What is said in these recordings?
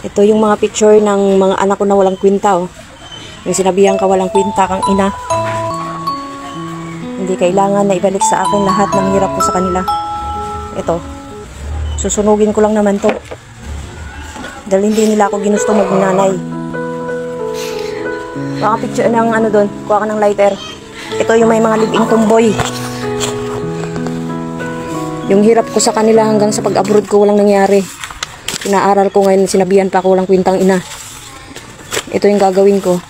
Ito yung mga picture ng mga anak ko na walang kwenta, oh. Yung sinabihan ka walang kwenta kang ina. Hindi kailangan na ibalik sa akin lahat ng hirap ko sa kanila. Ito. Susunugin ko lang naman to. Dahil hindi nila ako ginusto maging nanay. Baka picture ng ano doon. Kuha ka ng lighter. Ito yung may mga live-in tomboy. Yung hirap ko sa kanila hanggang sa pag-abroad ko walang nangyari. Pinaaral ko ngayon, sinabihan pa ako walang kwintang ina. Ito yung gagawin ko.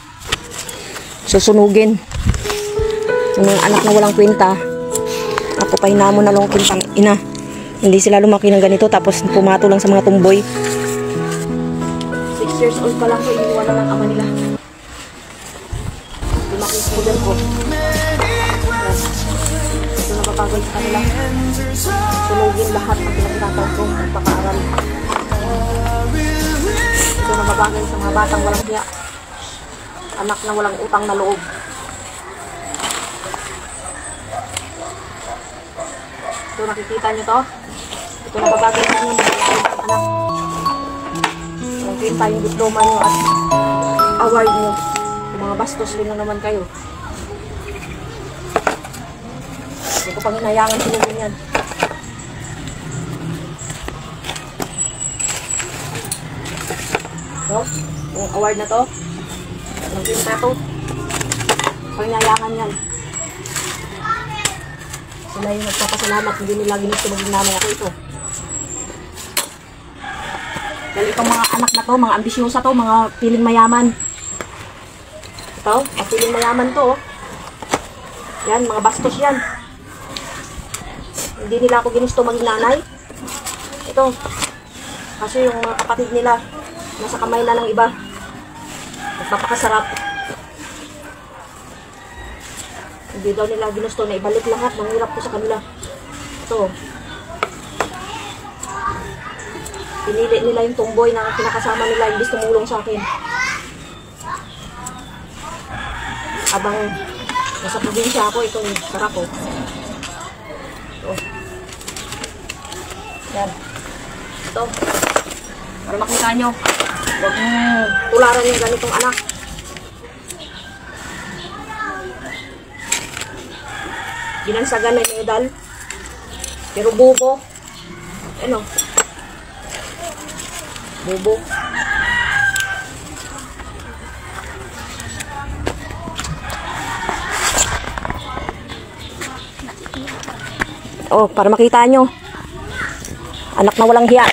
Susunugin. Yung mga anak na walang kwenta, ako pa hinamon na lang kwintang ina. Hindi sila lumaki ng ganito tapos pumato lang sa mga tumboy. 6 years old pa lang ko, iniwan na ng ama nila. Lumaki sa model ko. Ito na papagod sa kanila. Sunugin lahat ang pinagtatawag ko, magpapaaral. Ito na babagay sa mga batang walang hiya. Anak na walang utang na loob. Ito nakikita nyo to. Ito na babagay sa inyo mga anak. Walang kwenta yung diploma nyo at award nyo. Yung mga bastos rin na naman kayo. Hindi ko pang hinayangan sinugin yan. So, yung award na to, walang kwenta to, pangyayangan yan. Sila yung nagpapasalamat, hindi nila ginusto maging nanay ako ito. Dahil itong mga anak na to, mga ambisyosa to, mga piling mayaman. Ito, piling mayaman to. Yan, mga bastos yan. Hindi nila ako ginusto maging nanay. Ito, kasi yung mga kapatid nila, nasa kamay na ng iba. Magpapakasarap. Hindi daw nila ginusto na ibalik lahat ng hirap ko sa kanila. Ito. Pinili nila yung tumboy na pinakasama nila, hindi tumulong sa akin. Abang nasa probinsya ako, itong sarap ko. Ito. Yan. Ito. Para makita nyo. Huwag mong tularan yung ganitong anak. Ginansagan na yung medal. Pero bubo. Ano? Bubo. Oh, para makita nyo. Anak na walang hiya.